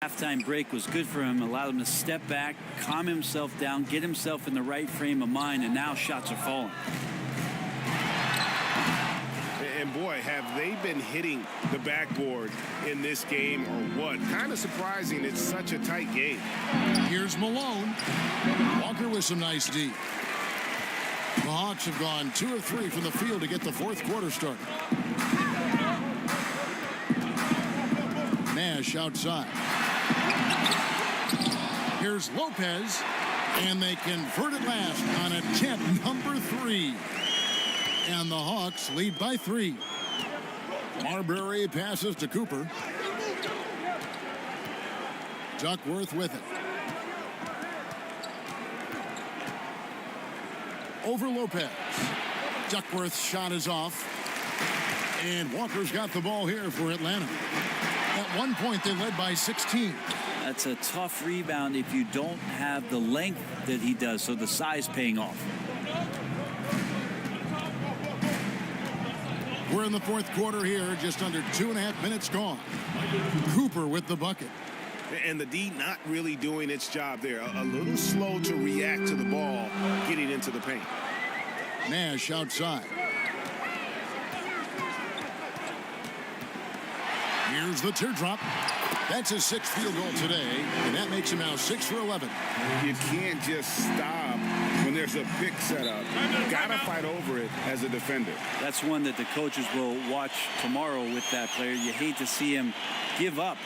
Halftime break was good for him, allowed him to step back, calm himself down, get himself in the right frame of mind, and now shots are falling. And boy, have they been hitting the backboard in this game or what? Kind of surprising it's such a tight game. Here's Malone. Walker with some nice D. The Hawks have gone 2 of 3 from the field to get the fourth quarter started. Nash outside. Here's Lopez, and they convert it last on attempt number 3. And the Hawks lead by 3. Marbury passes to Cooper. Duckworth with it. Over Lopez. Duckworth's shot is off. And Walker's got the ball here for Atlanta. At one point, they led by 16. That's a tough rebound if you don't have the length that he does, so the size paying off. We're in the fourth quarter here, just under 2.5 minutes gone. Cooper with the bucket. And the D not really doing its job there. A little slow to react to the ball getting into the paint. Nash outside. Here's the teardrop. That's his 6th field goal today, and that makes him now 6 for 11. You can't just stop when there's a pick set up. You gotta fight over it as a defender. That's one that the coaches will watch tomorrow with that player. You hate to see him give up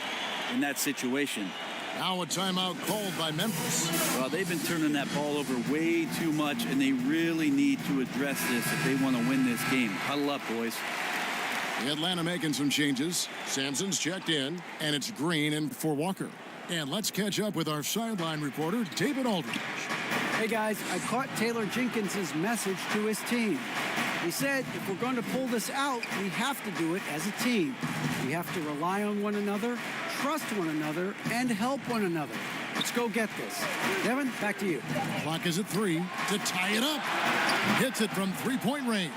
in that situation. Now a timeout called by Memphis. Well, they've been turning that ball over way too much, and they really need to address this if they want to win this game. Huddle up, boys. Atlanta making some changes. Sampson's checked in, and it's Green in for Walker. And let's catch up with our sideline reporter, David Aldridge. Hey, guys, I caught Taylor Jenkins' message to his team. He said if we're going to pull this out, we have to do it as a team. We have to rely on one another, trust one another, and help one another. Let's go get this. Devin, back to you. Clock is at 3 to tie it up. Hits it from three-point range.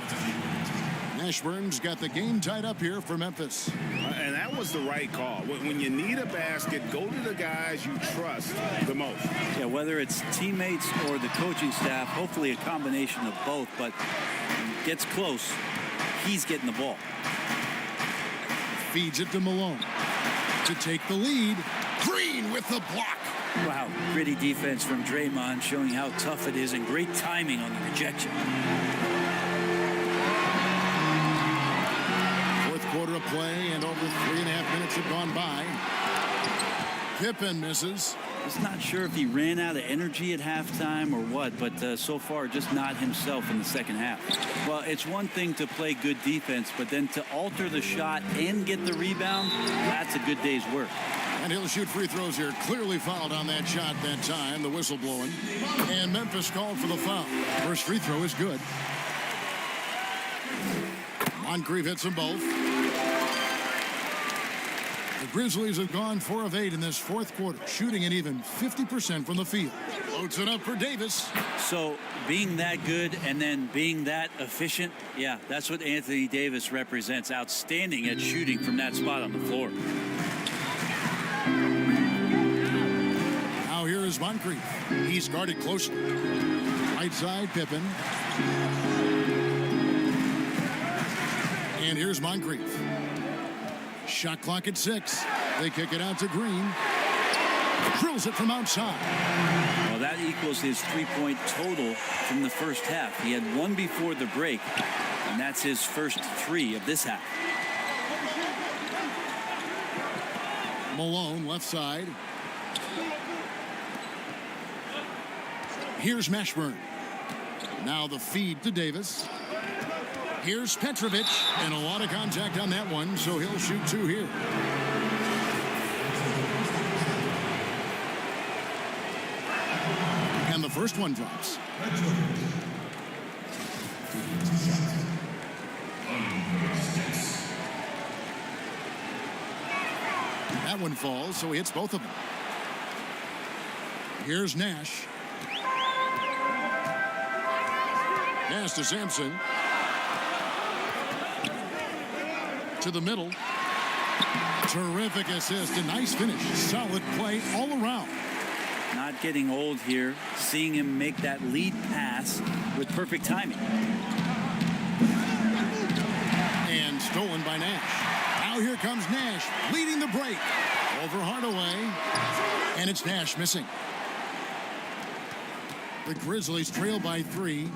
Ashburn's got the game tied up here for Memphis. And that was the right call. When you need a basket, go to the guys you trust the most. Yeah, whether it's teammates or the coaching staff, hopefully a combination of both, but when it gets close, he's getting the ball. Feeds it to Malone to take the lead. Green with the block. Wow, gritty defense from Draymond, showing how tough it is and great timing on the rejection. Quarter of play, and over 3.5 minutes have gone by. Pippen misses. Just not sure if he ran out of energy at halftime or what, but so far just not himself in the second half. Well, it's one thing to play good defense, but then to alter the shot and get the rebound, that's a good day's work. And he'll shoot free throws here. Clearly fouled on that shot that time. The whistle blowing. And Memphis called for the foul. First free throw is good. Moncrief hits them both. The Grizzlies have gone 4 of 8 in this fourth quarter, shooting an even 50% from the field. Loads it up for Davis. So being that good and then being that efficient, yeah, that's what Anthony Davis represents. Outstanding at shooting from that spot on the floor. Now here is Moncrief. He's guarded closely. Right side, Pippen. And here's Moncrief. Shot clock at 6. They kick it out to Green. Drills it from outside. Well, that equals his 3-point total from the first half. He had 1 before the break, and that's his first 3 of this half. Malone, left side. Here's Mashburn. Now the feed to Davis. Here's Petrovic, and a lot of contact on that one, so he'll shoot 2 here. And the first one drops. That one falls, so he hits both of them. Here's Nash. Pass to Sampson. To the middle. Terrific assist, a nice finish. Solid play all around. Not getting old here. Seeing him make that lead pass with perfect timing. And stolen by Nash. Now here comes Nash leading the break. Over Hardaway. And it's Nash missing. The Grizzlies trail by 3.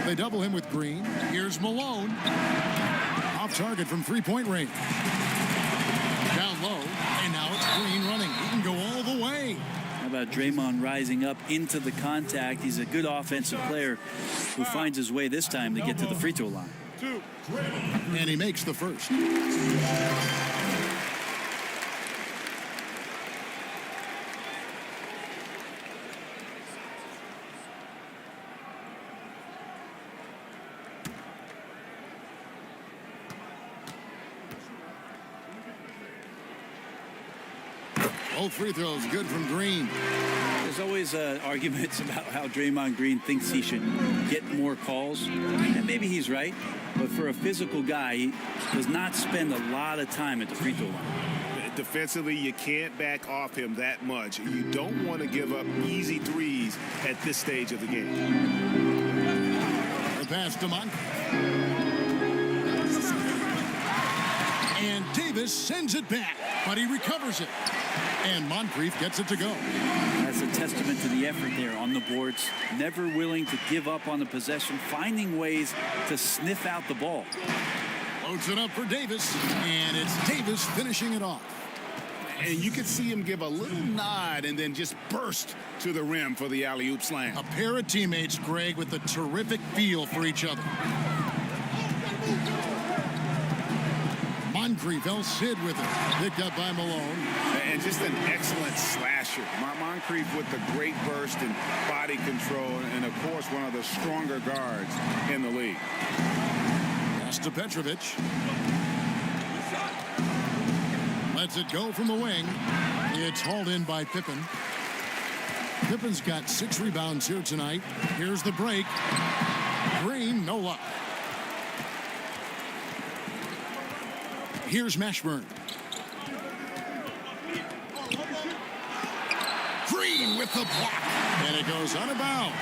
They double him with Green. Here's Malone. Off target from three-point range. Down low. And now it's Green running. He can go all the way. How about Draymond rising up into the contact? He's a good offensive player who finds his way this time to get to the free throw line. And he makes the first. Both free throws good from Green. There's always arguments about how Draymond Green thinks he should get more calls. And maybe he's right. But for a physical guy, he does not spend a lot of time at the free throw line. Defensively, you can't back off him that much. You don't want to give up easy threes at this stage of the game. The pass to Monk. And Davis sends it back, but he recovers it. And Moncrief gets it to go. That's a testament to the effort there on the boards. Never willing to give up on the possession, finding ways to sniff out the ball. Loads it up for Davis, and it's Davis finishing it off. And you could see him give a little nod and then just burst to the rim for the alley-oop slam. A pair of teammates, Greg, with a terrific feel for each other. Moncrief, El Cid with it. Picked up by Malone. And just an excellent slasher. Moncrief with the great burst and body control. And, of course, one of the stronger guards in the league. Pass to Petrovic. Lets it go from the wing. It's hauled in by Pippen. Pippen's got 6 rebounds here tonight. Here's the break. Green, no luck. Here's Mashburn. Green with the block. And it goes out of bounds.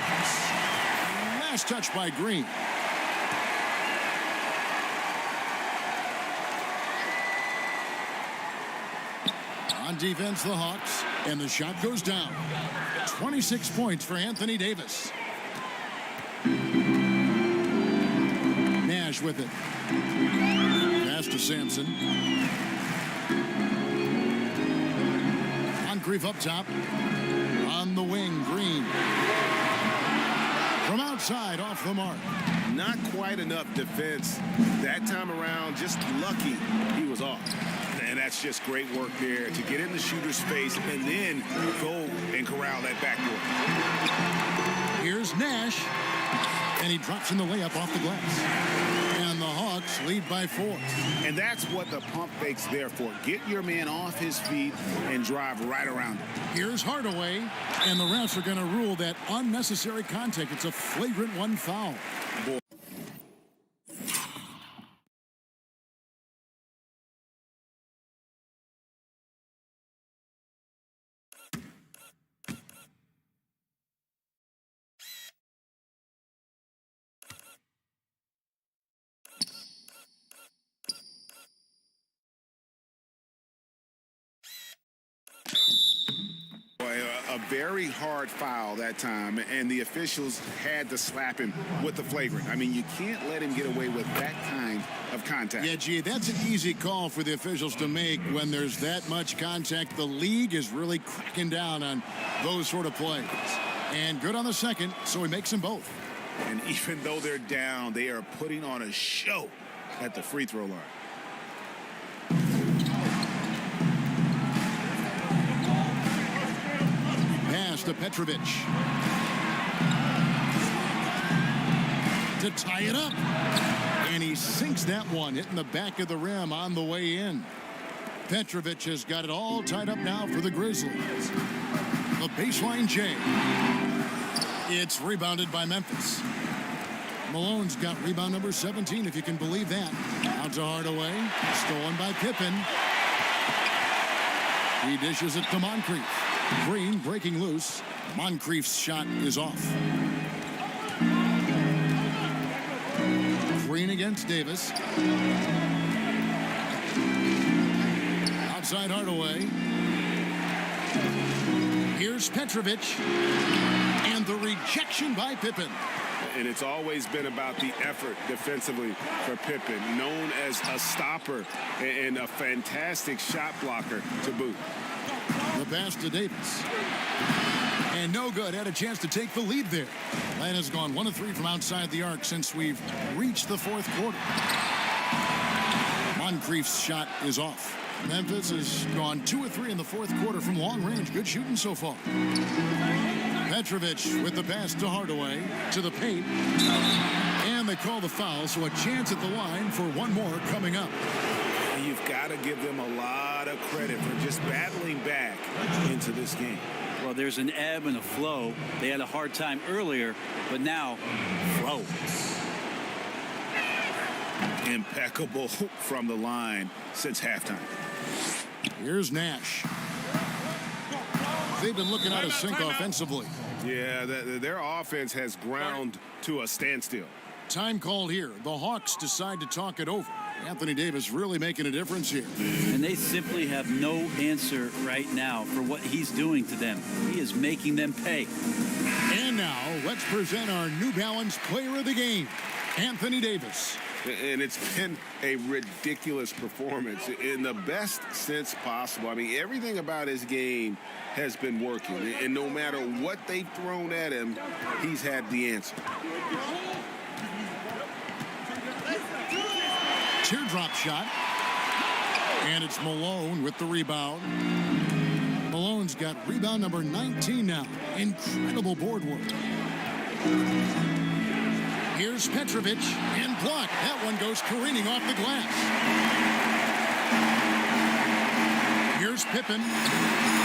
Last touch by Green. On defense, the Hawks. And the shot goes down. 26 points for Anthony Davis. Nash with it. Pass to Sampson. Moncrief up top. On the wing, Green. From outside, off the mark. Not quite enough defense that time around. Just lucky he was off. And that's just great work there to get in the shooter's face and then go and corral that backboard. Here's Nash. And he drops in the layup off the glass. And the Hawks lead by 4. And that's what the pump fake's there for. Get your man off his feet and drive right around him. Here's Hardaway. And the refs are going to rule that unnecessary contact. It's a flagrant 1 foul. Boy. A very hard foul that time, and the officials had to slap him with the flagrant. I mean, you can't let him get away with that kind of contact. Yeah, gee, that's an easy call for the officials to make when there's that much contact. The league is really cracking down on those sort of plays. And good on the second, so he makes them both. And even though they're down, they are putting on a show at the free throw line. Pass to Petrovic. To tie it up. And he sinks that one, hitting the back of the rim on the way in. Petrovic has got it all tied up now for the Grizzlies. The baseline J. It's rebounded by Memphis. Malone's got rebound number 17, if you can believe that. Out to Hardaway. Stolen by Pippen. He dishes it to Moncrief. Green breaking loose. Moncrief's shot is off. Green against Davis. Outside Hardaway. Here's Petrovic. And the rejection by Pippen. And it's always been about the effort defensively for Pippen, known as a stopper and a fantastic shot blocker to boot. The pass to Davis. And no good. Had a chance to take the lead there. Atlanta's gone 1 of 3 from outside the arc since we've reached the fourth quarter. Moncrief's shot is off. Memphis has gone 2 of 3 in the fourth quarter from long range. Good shooting so far. Petrovic with the pass to Hardaway, to the paint. And they call the foul, so a chance at the line for one more coming up. You've got to give them a lot of credit for just battling back into this game. Well, there's an ebb and a flow. They had a hard time earlier, but now, flow. Impeccable from the line since halftime. Here's Nash. They've been looking out of sync offensively. Yeah, their offense has ground to a standstill. Time called here. The Hawks decide to talk it over. Anthony Davis really making a difference here. And they simply have no answer right now for what he's doing to them. He is making them pay. And now, let's present our New Balance player of the game, Anthony Davis. And it's been a ridiculous performance in the best sense possible. I mean, everything about his game has been working. And no matter what they've thrown at him, he's had the answer. Teardrop shot. And it's Malone with the rebound. Malone's got rebound number 19 now. Incredible board work. Here's Petrovic and blocked. That one goes careening off the glass. Here's Pippen.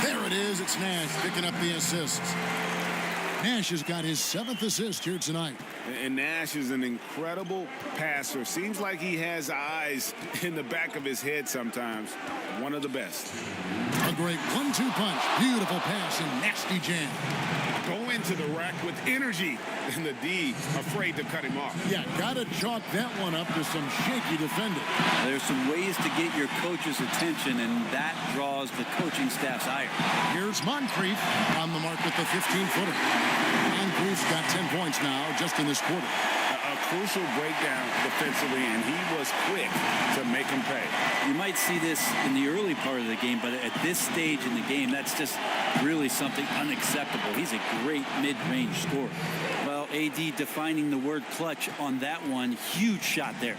There it is. It's Nash picking up the assist. Nash has got his 7th assist here tonight. And Nash is an incredible passer. Seems like he has eyes in the back of his head sometimes. One of the best. A great 1-2 punch. Beautiful pass and nasty jam. Go into the rack with energy, and the D afraid to cut him off. Yeah, gotta chalk that one up to some shaky defending. There's some ways to get your coach's attention, and that draws the coaching staff's ire. Here's Moncrief on the mark with the 15-footer. Moncrief's got 10 points now just in this quarter. A crucial breakdown defensively, and he was quick to make him pay. You might see this in the early part of the game, but at this stage in the game, that's just really something unacceptable. He's a great mid-range scorer. Well, AD defining the word clutch on that one. Huge shot there.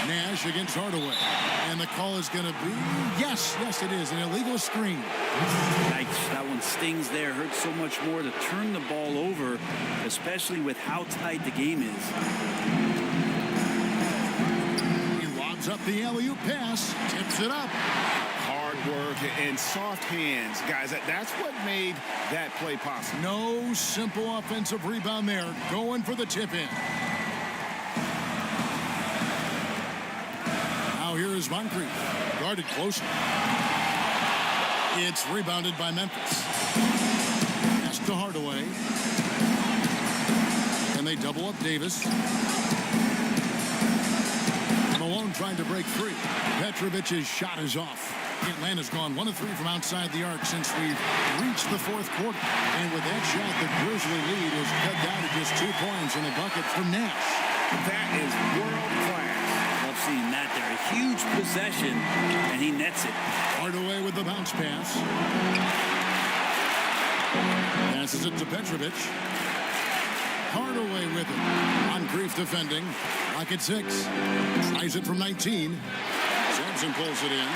Nash against Hardaway. And the call is going to be, yes, it is, an illegal screen. Yikes, that one stings there. Hurts so much more to turn the ball over, especially with how tight the game is. He lobs up the alley-oop pass, tips it up. Hard work and soft hands. Guys, that's what made that play possible. No simple offensive rebound there. Going for the tip-in. Here is Moncrief, guarded closely. It's rebounded by Memphis. Pass to Hardaway. And they double up Davis. Malone trying to break free. Petrovic's shot is off. Atlanta's gone 1 of 3 from outside the arc since we've reached the fourth quarter. And with that shot, the Grizzly lead is cut down to just 2 points in a bucket from Nash. That is world class. Love seeing that there. A huge possession, and he nets it. Hardaway with the bounce pass. Passes it to Petrovic. Hardaway with it. Moncrief defending. Lock at 6. Tries it from 19. Sampson pulls it in.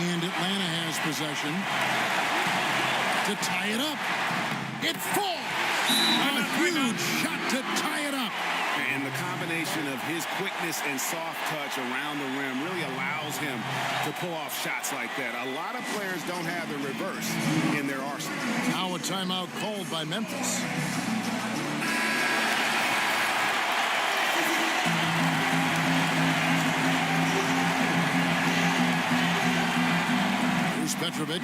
And Atlanta has possession. To tie it up. It falls. A huge shot to tie it up. And the combination of his quickness and soft touch around the rim really allows him to pull off shots like that. A lot of players don't have the reverse in their arsenal. Now a timeout called by Memphis. Here's Petrovic.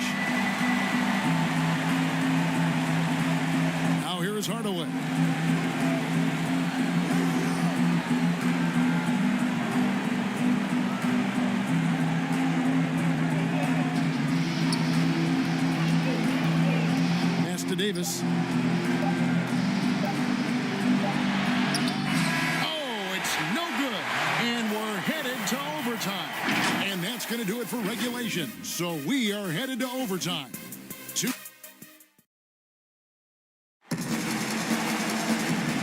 Now here is Hardaway. To Davis. Oh, it's no good. And we're headed to overtime. And that's going to do it for regulation. So we are headed to overtime.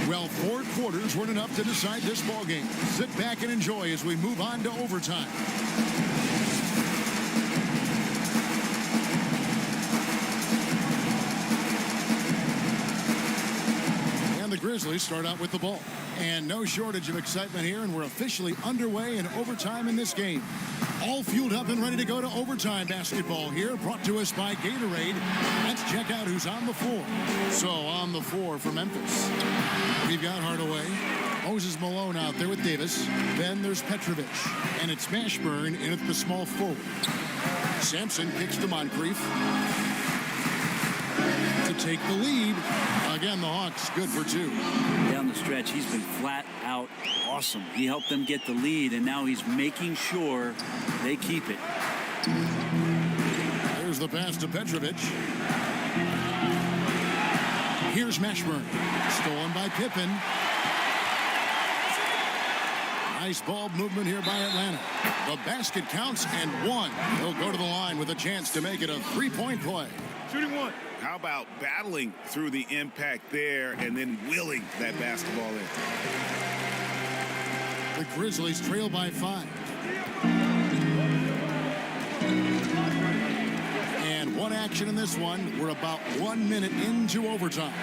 Well, 4 quarters weren't enough to decide this ballgame. Sit back and enjoy as we move on to overtime. The Grizzlies start out with the ball. And no shortage of excitement here, and we're officially underway in overtime in this game. All fueled up and ready to go to overtime basketball here, brought to us by Gatorade. Let's check out who's on the floor. So on the floor for Memphis, we've got Hardaway, Moses Malone out there with Davis. Then there's Petrovic, and it's Mashburn in at the small forward. Sampson kicks to Moncrief to take the lead. Again, the Hawks good for 2. Down the stretch, he's been flat out awesome. He helped them get the lead, and now he's making sure they keep it. There's the pass to Petrovic. Here's Mashburn. Stolen by Pippen. Nice ball movement here by Atlanta. The basket counts and 1. He'll go to the line with a chance to make it a 3-point play. Shooting 1. How about battling through the impact there and then willing that basketball in? The Grizzlies trail by 5. And one action in this one. We're about 1 minute into overtime.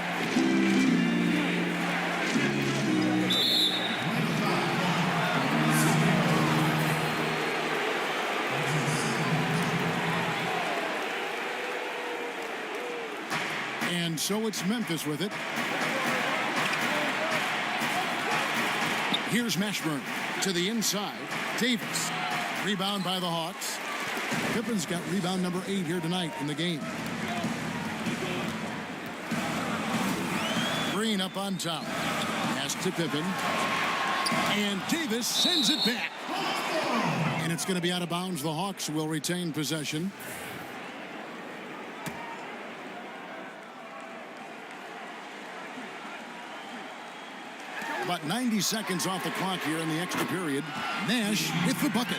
And so it's Memphis with it. Here's Mashburn to the inside. Davis. Rebound by the Hawks. Pippen's got rebound number 8 here tonight in the game. Green up on top. Pass to Pippen. And Davis sends it back. And it's going to be out of bounds. The Hawks will retain possession. About 90 seconds off the clock here in the extra period. Nash with the bucket.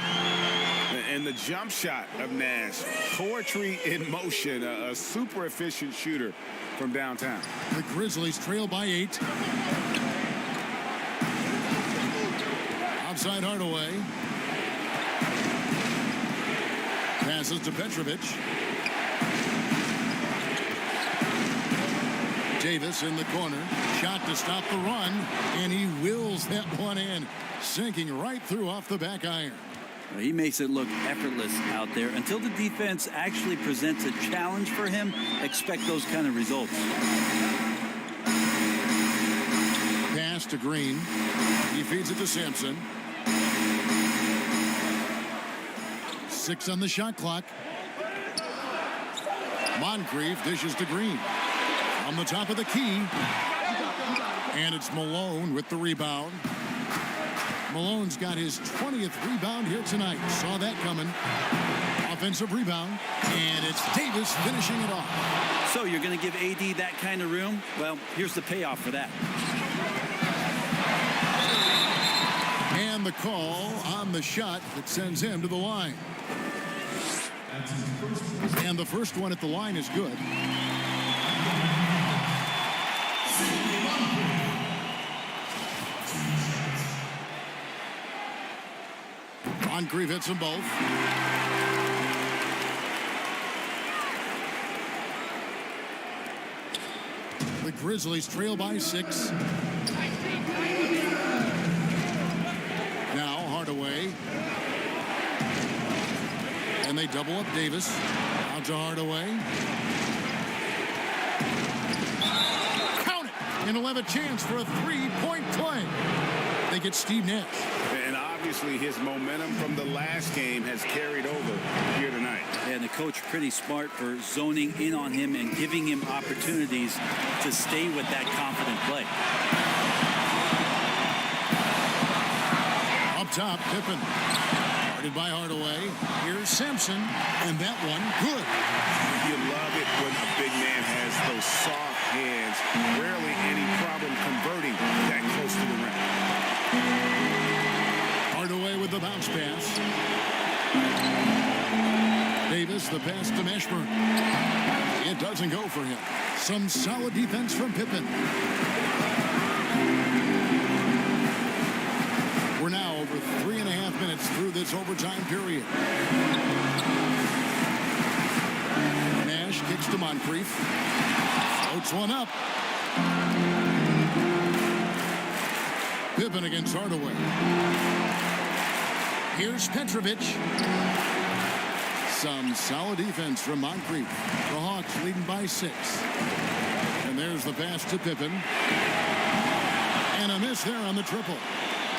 And the jump shot of Nash. Poetry in motion. A super efficient shooter from downtown. The Grizzlies trail by 8. Outside Hardaway. Passes to Petrovic. Davis in the corner. Shot to stop the run. And he wills that one in. Sinking right through off the back iron. He makes it look effortless out there. Until the defense actually presents a challenge for him, expect those kind of results. Pass to Green. He feeds it to Sampson. 6 on the shot clock. Moncrief dishes to Green. On the top of the key. And it's Malone with the rebound. Malone's got his 20th rebound here tonight. Saw that coming. Offensive rebound. And it's Davis finishing it off. So you're going to give AD that kind of room? Well, here's the payoff for that. And the call on the shot that sends him to the line. And the first one at the line is good. Moncrief hits them both. The Grizzlies trail by 6. they double up Davis. Out to Hardaway. Count it! And he'll have a chance for a three-point play. They get Steve Nash. And obviously his momentum from the last game has carried over here tonight. And the coach pretty smart for zoning in on him and giving him opportunities to stay with that confident play. Up top, Pippen. Guarded by Hardaway. Here's Sampson. And that one, good. You love it when a big man has those soft hands. Rarely any problem converting that close to the rim. Hardaway with the bounce pass. Davis, the pass to Mashburn. It doesn't go for him. Some solid defense from Pippen. We're now over 3.5 minutes through this overtime period. Nash kicks to Moncrief. Floats one up. Pippen against Hardaway. Here's Petrovic. Some solid defense from Moncrief. The Hawks leading by 6. And there's the pass to Pippen. And a miss there on the triple.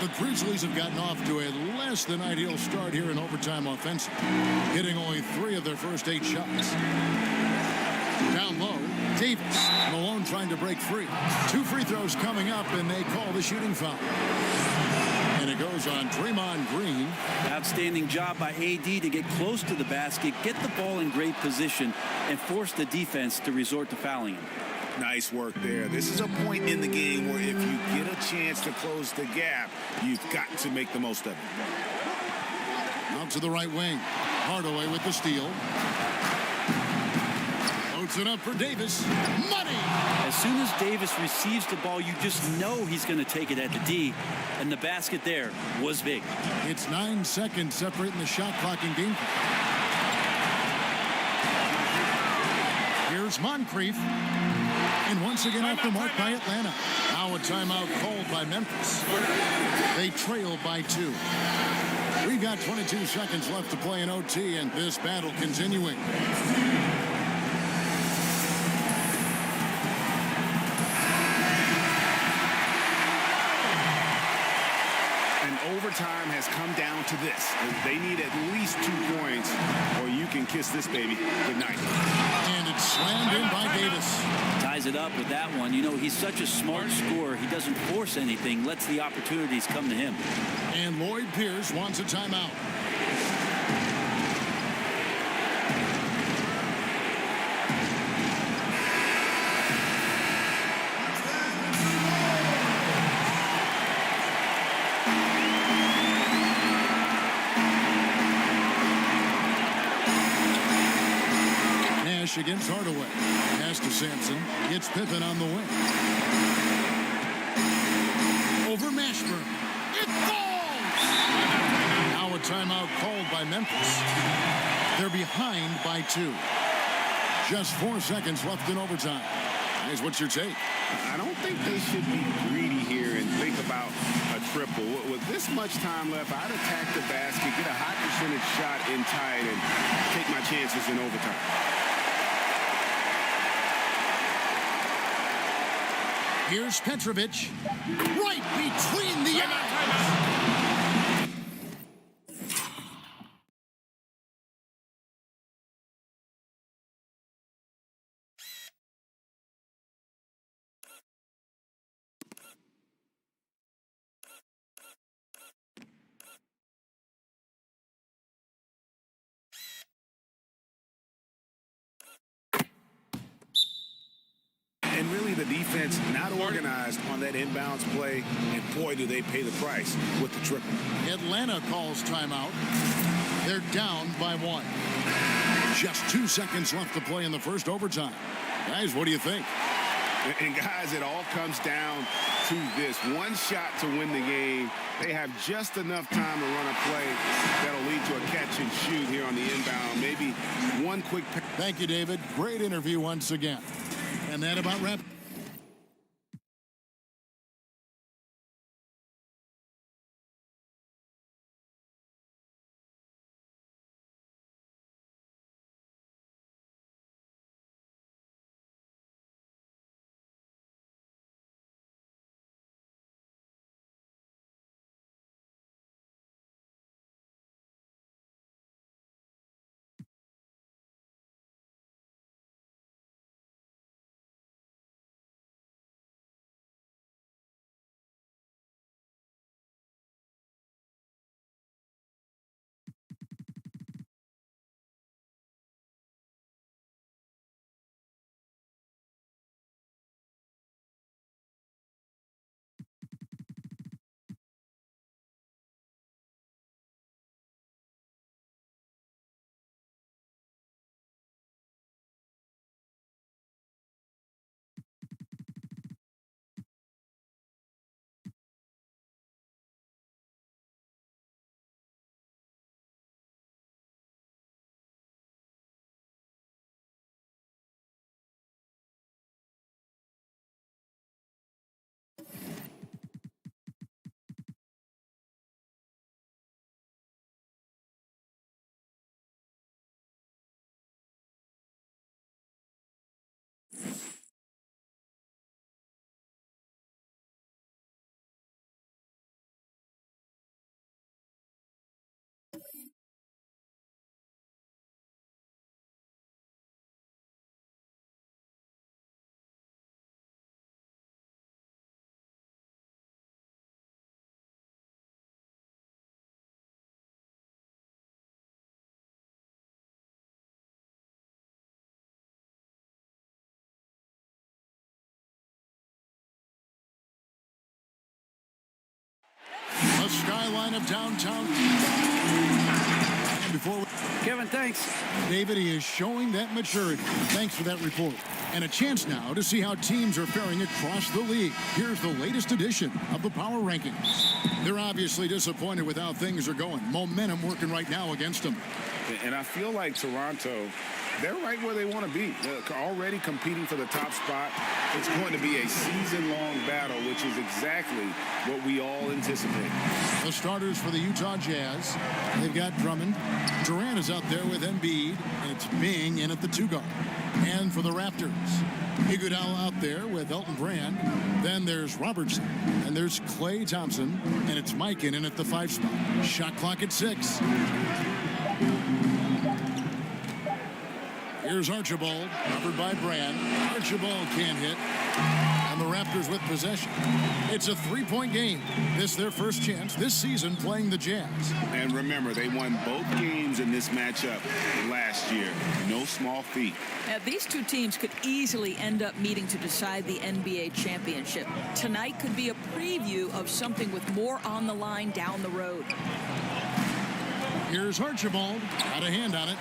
The Grizzlies have gotten off to a less than ideal start here in overtime offensive, hitting only 3 of their first 8 shots. Down low, Davis. Malone trying to break free. 2 free throws coming up, and they call the shooting foul. And it goes on Draymond Green. Outstanding job by AD to get close to the basket, get the ball in great position, and force the defense to resort to fouling him. Nice work there. This is a point in the game where if you get a chance to close the gap, you've got to make the most of it. Out to the right wing. Hardaway with the steal. Loads it up for Davis. Money! As soon as Davis receives the ball, you just know he's going to take it at the D, and the basket there was big. It's 9 seconds separating the shot clock and game clock. Here's Moncrief. And once again off the mark by Atlanta. Now a timeout called by Memphis. They trail by 2. We've got 22 seconds left to play in OT, and this battle continuing. And overtime has come down to this. They need at least 2 points, or you can kiss this baby goodnight. And it's slammed in by Davis. Ties it up with that one. You know, he's such a smart scorer. He doesn't force anything, lets the opportunities come to him. And Lloyd Pierce wants a timeout. Against Hardaway. Pass to Sampson. It's Pippen on the wing. Over Mashburn. It falls! Now a timeout called by Memphis. They're behind by 2. Just 4 seconds left in overtime. Guys, what's your take? I don't think they should be greedy here and think about a triple. With this much time left, I'd attack the basket, get a high percentage shot in tight, and take my chances in overtime. Here's Petrovic. Right between the eyes. And really the defense not organized on that inbounds play, and boy, do they pay the price with the triple. Atlanta calls timeout. They're down by 1. Just 2 seconds left to play in the first overtime. Guys, what do you think? And guys, it all comes down to this. One shot to win the game. They have just enough time to run a play that'll lead to a catch and shoot here on the inbound. Maybe one quick pass. Thank you, David. Great interview once again. And that about wraps. skyline of downtown. And before Kevin, thanks. David, he is showing that maturity. Thanks for that report. And a chance now to see how teams are faring across the league. Here's the latest edition of the Power Rankings. They're obviously disappointed with how things are going. Momentum working right now against them. And I feel like Toronto, they're right where they want to be. They're already competing for the top spot. It's going to be a season-long battle, which is exactly what we all anticipate. The starters for the Utah Jazz, they've got Drummond. Durant is out there with Embiid, and it's Bing in at the 2 guard. And for the Raptors, Iguodala out there with Elton Brand. Then there's Robertson, and there's Klay Thompson, and it's Mike in at the 5 spot. Shot clock at 6. Here's Archibald, covered by Brand. Archibald can't hit. And the Raptors with possession. It's a 3-point game. This their first chance this season playing the Jazz. And remember, they won both games in this matchup last year. No small feat. Now, these two teams could easily end up meeting to decide the NBA championship. Tonight could be a preview of something with more on the line down the road. Here's Archibald. Got a hand on it.